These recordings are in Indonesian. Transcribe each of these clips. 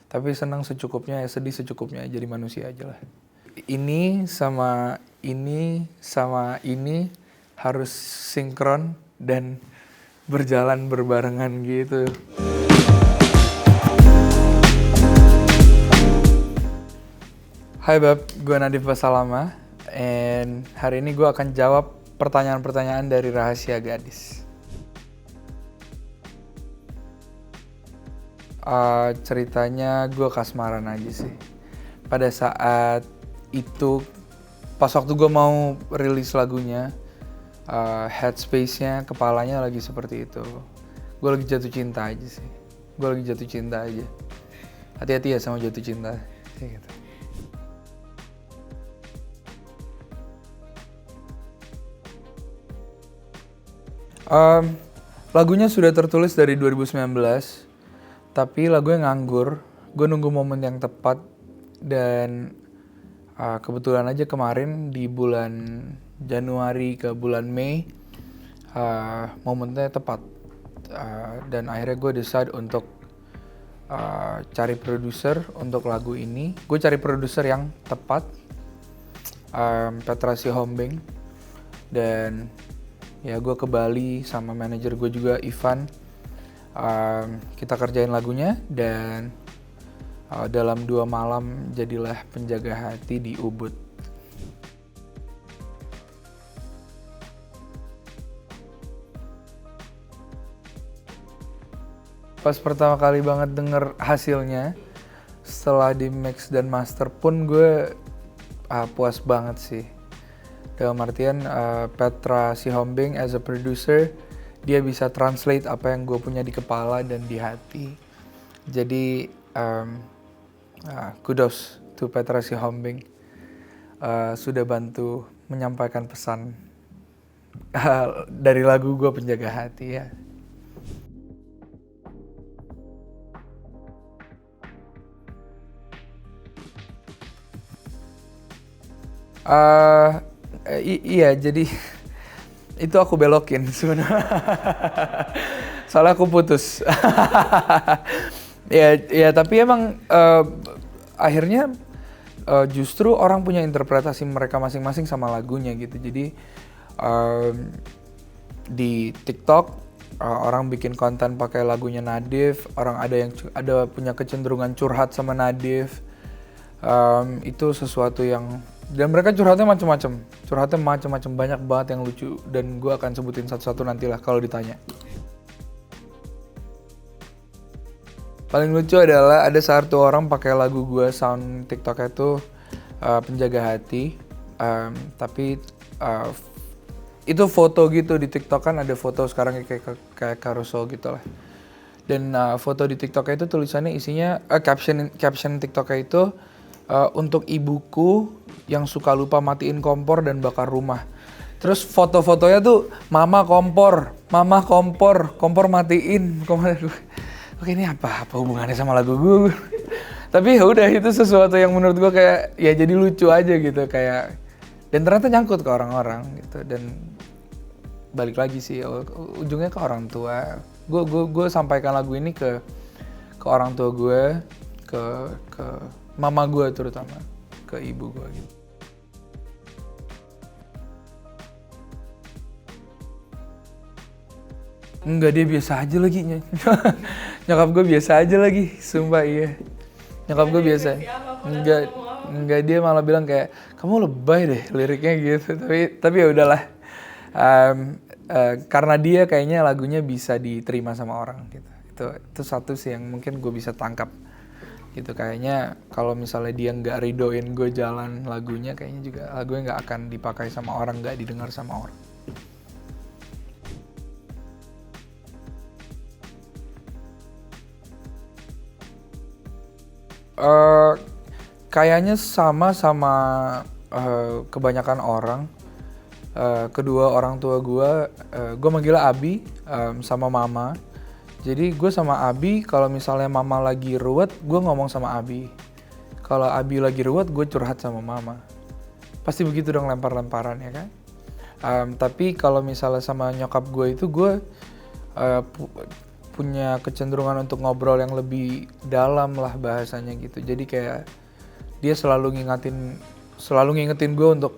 Tapi senang secukupnya, ya sedih secukupnya, jadi manusia aja lah. Ini sama ini harus sinkron dan berjalan berbarengan gitu. Hai Bab, gue Nadif Basalama, and hari ini gue akan jawab pertanyaan-pertanyaan dari Rahasia Gadis. Ceritanya gue kasmaran aja sih. Pada saat itu, pas waktu gue mau rilis lagunya, headspace-nya, kepalanya lagi seperti itu. Gue lagi jatuh cinta aja sih. Gue lagi jatuh cinta aja. Hati-hati ya sama jatuh cinta. Kayak gitu. Lagunya sudah tertulis dari 2019, tapi lagunya nganggur. Gue nunggu momen yang tepat, dan kebetulan aja kemarin di bulan Januari ke bulan Mei, momennya tepat. Dan akhirnya gue decide untuk cari produser untuk lagu ini. Gue cari produser yang tepat, Petra Sihombing, dan ya gue ke Bali sama manajer gue juga Ivan. Kita kerjain lagunya, dan dalam 2 malam jadilah Penjaga Hati di Ubud. Pas pertama kali banget denger hasilnya, setelah di mix dan master pun gue puas banget sih. Dalam artian Petra Sihombing as a producer, dia bisa translate apa yang gue punya di kepala dan di hati. Jadi kudos to Petra Sihombing, sudah bantu menyampaikan pesan dari lagu gue Penjaga Hati ya. Iya, jadi itu aku belokin sebenarnya. Soalnya aku putus. ya tapi emang akhirnya justru orang punya interpretasi mereka masing-masing sama lagunya gitu. Jadi di TikTok orang bikin konten pakai lagunya Nadif, orang ada punya kecenderungan curhat sama Nadif. Itu sesuatu yang, dan mereka curhatnya macam-macam, banyak banget yang lucu, dan gue akan sebutin satu-satu nantilah kalau ditanya. Paling lucu adalah ada satu orang pakai lagu gue sound TikToknya tuh Penjaga Hati, tapi itu foto gitu di TikTok, kan ada foto sekarang kayak carousel gitu lah. Dan foto di TikToknya itu tulisannya isinya caption TikToknya itu untuk ibuku yang suka lupa matiin kompor dan bakar rumah. Terus foto-fotonya tuh mama kompor matiin. Oke, ini apa hubungannya sama lagu gue? Tapi ya udah, itu sesuatu yang menurut gue kayak ya jadi lucu aja gitu, kayak, dan ternyata nyangkut ke orang-orang gitu. Dan balik lagi sih, ujungnya ke orang tua. Gue sampaikan lagu ini ke orang tua gue, ke mama gue terutama, ke ibu gue gitu. Enggak, dia biasa aja lagi. Nyokap gue biasa aja lagi, sumpah iya. Nyokap gue biasa. Enggak, dia malah bilang kayak, kamu lebay deh liriknya gitu. Tapi ya udahlah. Karena dia kayaknya lagunya bisa diterima sama orang gitu. Itu satu sih yang mungkin gue bisa tangkap gitu. Kayaknya kalau misalnya dia nggak ridoin gue jalan lagunya, kayaknya juga lagunya nggak akan dipakai sama orang, nggak didengar sama orang. Kayaknya sama kebanyakan orang. Kedua orang tua gue manggilnya Abi sama Mama. Jadi gue sama Abi, kalau misalnya Mama lagi ruwet, gue ngomong sama Abi. Kalau Abi lagi ruwet, gue curhat sama Mama. Pasti begitu dong, lempar-lemparan ya kan. Tapi kalau misalnya sama nyokap gue itu, gue punya kecenderungan untuk ngobrol yang lebih dalam lah bahasanya gitu. Jadi kayak dia selalu ngingetin gue untuk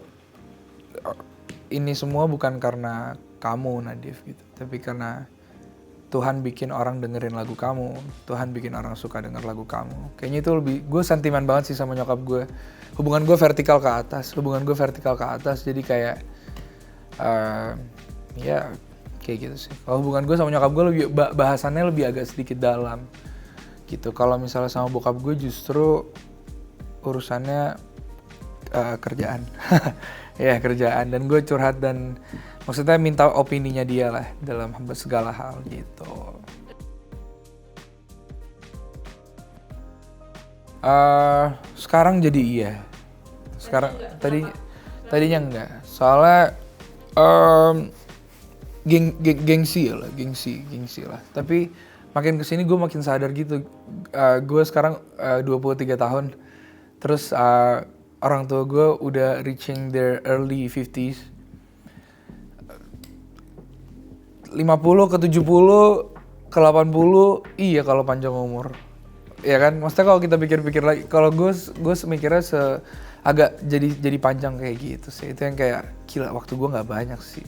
ini semua bukan karena kamu Nadif gitu, tapi karena Tuhan bikin orang dengerin lagu kamu, Tuhan bikin orang suka denger lagu kamu. Kayaknya itu lebih, gue sentimen banget sih sama nyokap gue. Hubungan gue vertikal ke atas, jadi kayak ya kayak gitu sih. Kalau hubungan gue sama nyokap gue lebih bahasannya lebih agak sedikit dalam gitu. Kalau misalnya sama bokap gue justru urusannya kerjaan. Ya kerjaan, dan gue curhat dan maksudnya minta opininya dia lah dalam segala hal gitu. Sekarang jadi iya. Sekarang tadinya enggak. Soalnya gengsi lah. Tapi makin kesini gue makin sadar gitu. Gue sekarang 23 tahun. Terus orang tua gue udah reaching their early 50s. 50 ke 70 ke 80, iya kalau panjang umur. Ya kan, maksudnya kalau kita pikir-pikir lagi, kalau gue mikirnya agak jadi panjang kayak gitu sih. Itu yang kayak gila, waktu gue nggak banyak sih.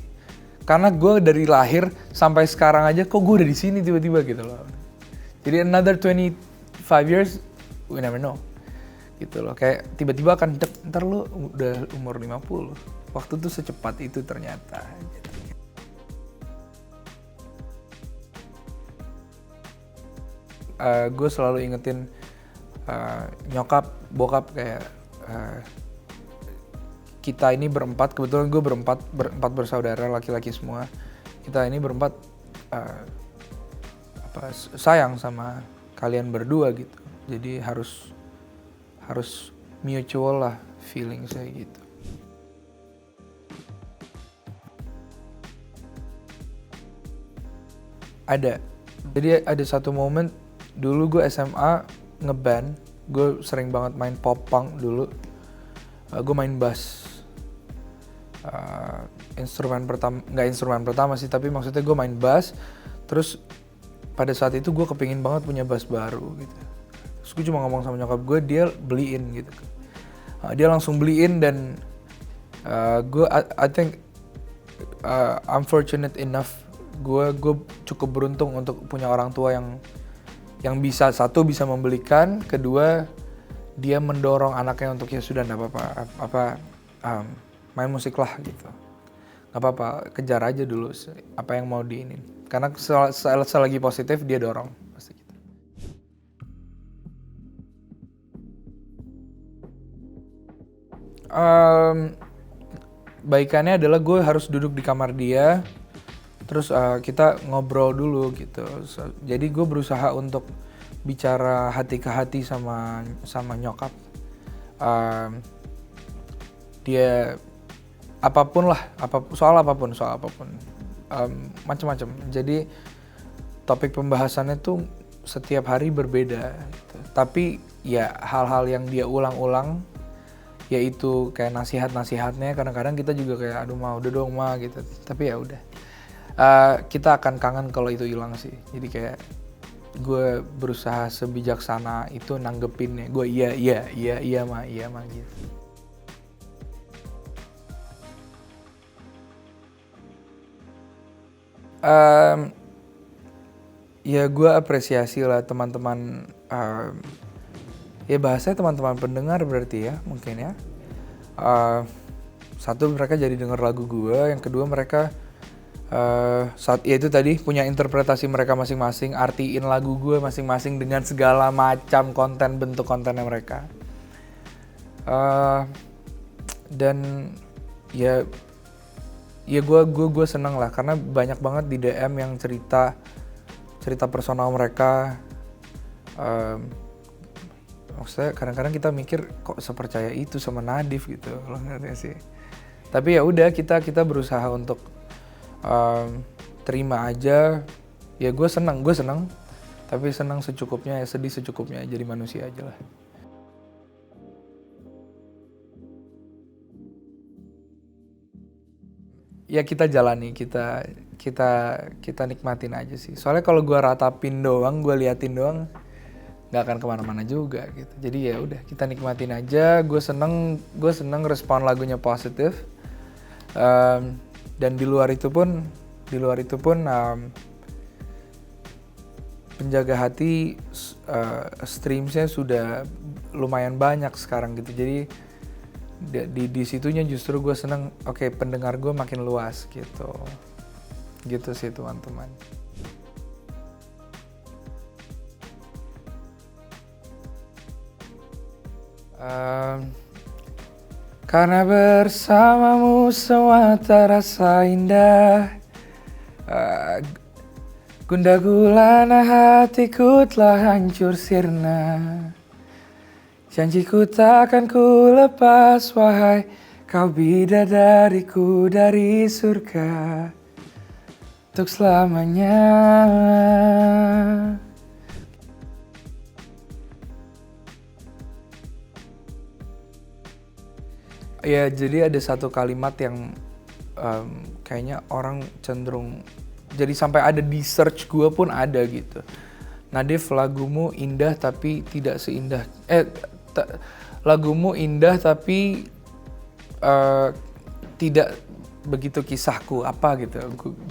Karena gue dari lahir sampai sekarang aja kok gue udah di sini tiba-tiba gitu loh. Jadi another 25 years, we never know. Gitu loh, kayak tiba-tiba akan ntar lu udah umur 50. Waktu tuh secepat itu ternyata gitu. Gue selalu ingetin nyokap, bokap kayak kita ini berempat, kebetulan gue berempat bersaudara, laki-laki semua. Kita ini berempat sayang sama kalian berdua gitu. Jadi harus mutual lah feeling saya gitu. Ada. Jadi ada satu momen dulu gue SMA ngeband, gue sering banget main pop punk dulu. Gue main bass. Nggak instrumen pertama sih, tapi maksudnya gue main bass. Terus pada saat itu gue kepingin banget punya bass baru gitu. Terus gue cuma ngomong sama nyokap gue, dia beliin gitu. Dia langsung beliin dan I think I'm fortunate enough, gue cukup beruntung untuk punya orang tua yang bisa, satu bisa membelikan, kedua dia mendorong anaknya untuk ya sudah nggak apa-apa, main musik lah gitu, nggak apa-apa, kejar aja dulu apa yang mau diinin, karena selagi positif dia dorong pasti gitu. Baikannya adalah gue harus duduk di kamar dia, terus kita ngobrol dulu gitu. Jadi gue berusaha untuk bicara hati ke hati sama nyokap. Dia apapun lah, soal apapun, macam-macam. Jadi topik pembahasannya tuh setiap hari berbeda gitu. Tapi ya hal-hal yang dia ulang-ulang, yaitu kayak nasihatnya, kadang-kadang kita juga kayak aduh udah dong gitu, tapi ya udah, kita akan kangen kalau itu hilang sih. Jadi kayak gue berusaha sebijaksana itu nanggepinnya, gue iya ma gitu. Ya gue apresiasi lah teman-teman, ya bahasanya teman-teman pendengar berarti ya mungkin ya. Satu, mereka jadi denger lagu gue, yang kedua mereka saat ya itu tadi punya interpretasi mereka masing-masing, artiin lagu gue masing-masing dengan segala macam bentuk kontennya mereka. Dan ya gue seneng lah karena banyak banget di DM yang cerita personal mereka. Maksudnya kadang-kadang kita mikir kok sepercaya itu sama Nadif gitu, lo ngerti sih. Tapi ya udah, kita berusaha untuk terima aja. Ya gue senang, tapi senang secukupnya, ya sedih secukupnya, jadi manusia aja lah. Ya kita jalani, kita kita nikmatin aja sih. Soalnya kalau gue ratapin doang, gue liatin doang, nggak akan kemana-mana juga gitu. Jadi ya udah, kita nikmatin aja. Gue seneng respon lagunya positif. Dan di luar itu pun Penjaga Hati streamsnya sudah lumayan banyak sekarang gitu. Jadi di situnya justru gue seneng, oke, pendengar gue makin luas gitu sih teman-teman. Karena bersamamu semua terasa indah, gundah gulana hatiku telah hancur sirna. Janjiku takkan ku lepas, wahai kau bidadariku dari surga, untuk selamanya. Ya, jadi ada satu kalimat yang kayaknya orang cenderung, jadi sampai ada di search gue pun ada gitu. Nadif, lagumu indah tapi tidak seindah, lagumu indah tapi tidak begitu kisahku, apa gitu.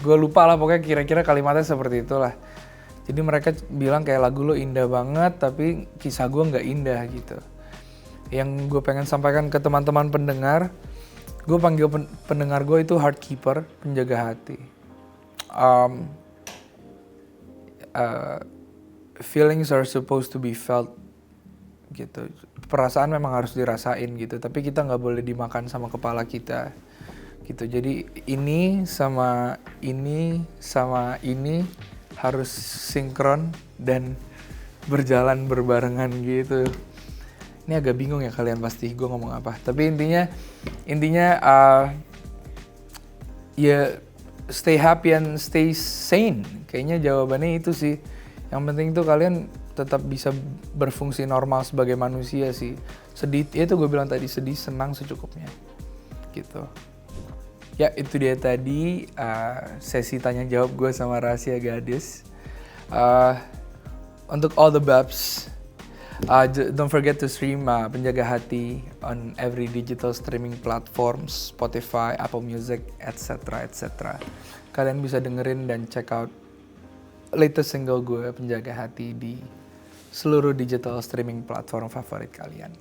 Gue lupa lah, pokoknya kira-kira kalimatnya seperti itulah. Jadi mereka bilang kayak lagu lo indah banget tapi kisah gue nggak indah gitu. Yang gue pengen sampaikan ke teman-teman pendengar, gue panggil pendengar gue itu heartkeeper, penjaga hati. Feelings are supposed to be felt gitu. Perasaan memang harus dirasain gitu, tapi kita nggak boleh dimakan sama kepala kita gitu. Jadi ini sama ini harus sinkron dan berjalan berbarengan gitu. Ini agak bingung ya kalian pasti gue ngomong apa, tapi intinya ya stay happy and stay sane. Kayaknya jawabannya itu sih. Yang penting tuh kalian tetap bisa berfungsi normal sebagai manusia sih. Sedih, ya itu gue bilang tadi, sedih senang secukupnya gitu. Ya itu dia tadi sesi tanya jawab gue sama Rahasia Gadis. Untuk all the babs, don't forget to stream Penjaga Hati on every digital streaming platform, Spotify, Apple Music, etc. Kalian bisa dengerin dan check out latest single gue Penjaga Hati di seluruh digital streaming platform favorit kalian.